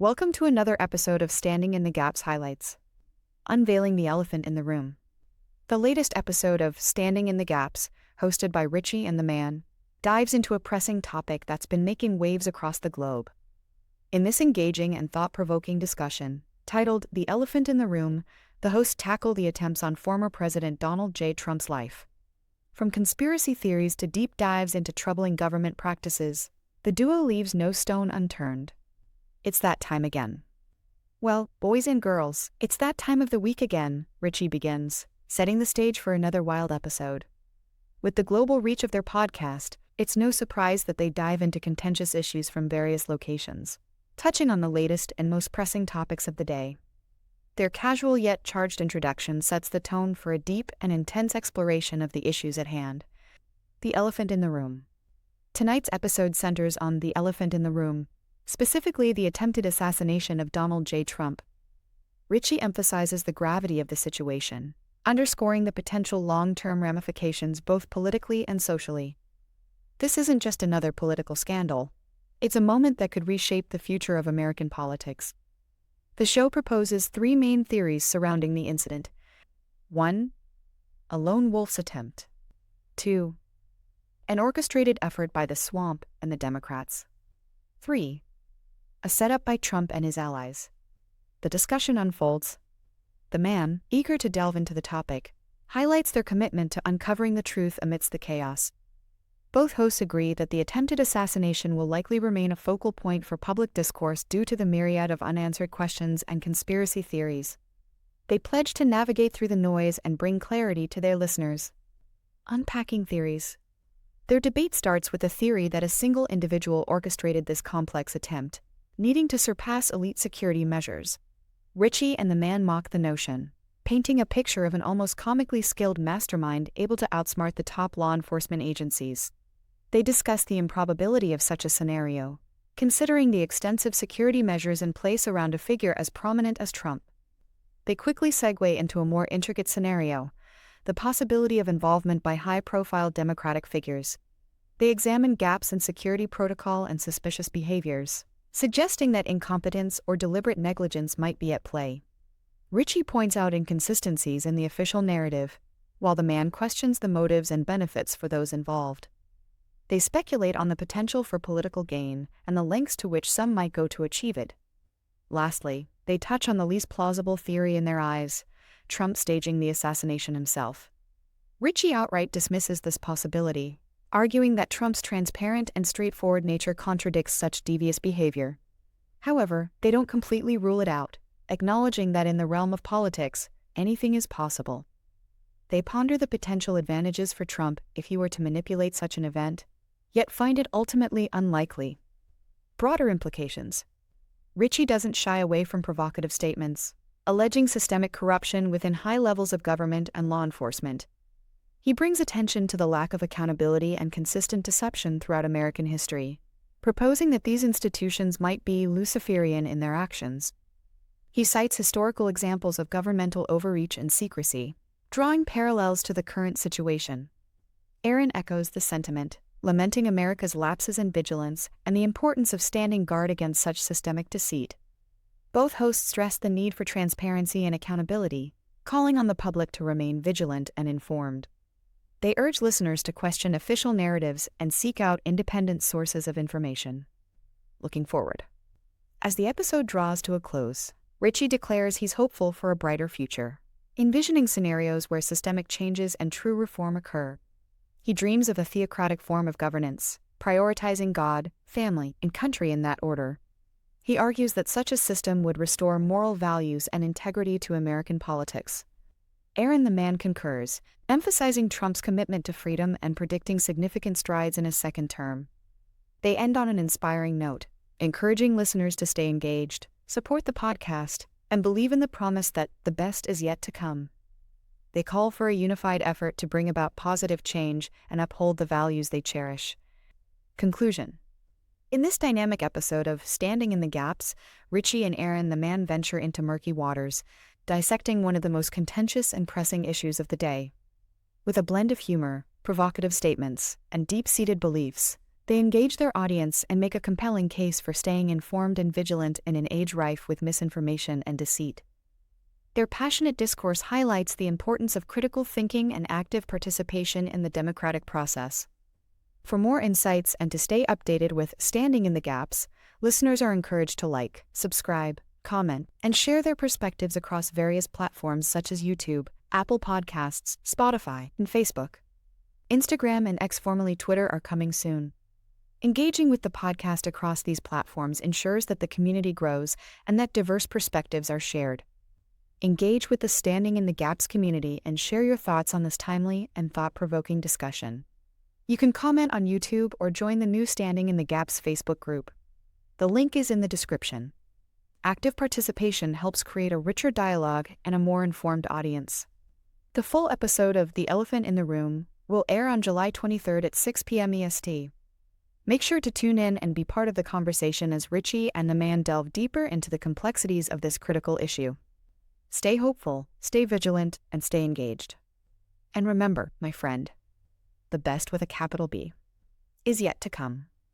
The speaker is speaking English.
Welcome to another episode of Standing in the Gaps Highlights. Unveiling the Elephant in the Room. The latest episode of Standing in the Gaps, hosted by Richy and The Mann, dives into a pressing topic that's been making waves across the globe. In this engaging and thought-provoking discussion, titled The Elephant in the Room, the hosts tackle the attempts on former President Donald J. Trump's life. From conspiracy theories to deep dives into troubling government practices, the duo leaves no stone unturned. It's that time again. Well, boys and girls, it's that time of the week again, Richy begins, setting the stage for another wild episode. With the global reach of their podcast, it's no surprise that they dive into contentious issues from various locations, touching on the latest and most pressing topics of the day. Their casual yet charged introduction sets the tone for a deep and intense exploration of the issues at hand. The elephant in the room. Tonight's episode centers on the elephant in the room, specifically the attempted assassination of Donald J. Trump. Richy emphasizes the gravity of the situation, underscoring the potential long-term ramifications both politically and socially. This isn't just another political scandal. It's a moment that could reshape the future of American politics. The show proposes three main theories surrounding the incident. 1. A lone wolf's attempt. 2. An orchestrated effort by the swamp and the Democrats. 3. A setup by Trump and his allies. The discussion unfolds. The Mann, eager to delve into the topic, highlights their commitment to uncovering the truth amidst the chaos. Both hosts agree that the attempted assassination will likely remain a focal point for public discourse due to the myriad of unanswered questions and conspiracy theories. They pledge to navigate through the noise and bring clarity to their listeners. Unpacking Theories. Their debate starts with the theory that a single individual orchestrated this complex attempt, needing to surpass elite security measures. Richy and The Mann mock the notion, painting a picture of an almost comically skilled mastermind able to outsmart the top law enforcement agencies. They discuss the improbability of such a scenario, considering the extensive security measures in place around a figure as prominent as Trump. They quickly segue into a more intricate scenario, the possibility of involvement by high-profile Democratic figures. They examine gaps in security protocol and suspicious behaviors, suggesting that incompetence or deliberate negligence might be at play. Richy points out inconsistencies in the official narrative, while The Mann questions the motives and benefits for those involved. They speculate on the potential for political gain and the lengths to which some might go to achieve it. Lastly, they touch on the least plausible theory in their eyes, Trump staging the assassination himself. Richy outright dismisses this possibility, arguing that Trump's transparent and straightforward nature contradicts such devious behavior. However, they don't completely rule it out, acknowledging that in the realm of politics, anything is possible. They ponder the potential advantages for Trump if he were to manipulate such an event, yet find it ultimately unlikely. Broader implications. Richy doesn't shy away from provocative statements, alleging systemic corruption within high levels of government and law enforcement. He brings attention to the lack of accountability and consistent deception throughout American history, proposing that these institutions might be Luciferian in their actions. He cites historical examples of governmental overreach and secrecy, drawing parallels to the current situation. Aaron echoes the sentiment, lamenting America's lapses in vigilance and the importance of standing guard against such systemic deceit. Both hosts stress the need for transparency and accountability, calling on the public to remain vigilant and informed. They urge listeners to question official narratives and seek out independent sources of information. Looking forward. As the episode draws to a close, Richy declares he's hopeful for a brighter future, envisioning scenarios where systemic changes and true reform occur. He dreams of a theocratic form of governance, prioritizing God, family, and country in that order. He argues that such a system would restore moral values and integrity to American politics. Aaron The Mann concurs, emphasizing Trump's commitment to freedom and predicting significant strides in his second term. They end on an inspiring note, encouraging listeners to stay engaged, support the podcast, and believe in the promise that the best is yet to come. They call for a unified effort to bring about positive change and uphold the values they cherish. Conclusion. In this dynamic episode of Standing in the Gaps, Richy and Aaron The Mann venture into murky waters, dissecting one of the most contentious and pressing issues of the day. With a blend of humor, provocative statements, and deep-seated beliefs, They engage their audience and make a compelling case for staying informed and vigilant in an age rife with misinformation and deceit. Their passionate discourse highlights the importance of critical thinking and active participation in the democratic process. For more insights and to stay updated with Standing in the Gaps, listeners are encouraged to like, subscribe, comment, and share their perspectives across various platforms such as YouTube, Apple Podcasts, Spotify, and Facebook. Instagram and X, formerly Twitter, are coming soon. Engaging with the podcast across these platforms ensures that the community grows and that diverse perspectives are shared. Engage with the Standing in the Gaps community and share your thoughts on this timely and thought-provoking discussion. You can comment on YouTube or join the new Standing in the Gaps Facebook group. The link is in the description. Active participation helps create a richer dialogue and a more informed audience. The full episode of The Elephant in the Room will air on July 23rd at 6 p.m. EST. Make sure to tune in and be part of the conversation as Richy and The Mann delve deeper into the complexities of this critical issue. Stay hopeful, stay vigilant, and stay engaged. And remember, my friend, the best with a capital B is yet to come.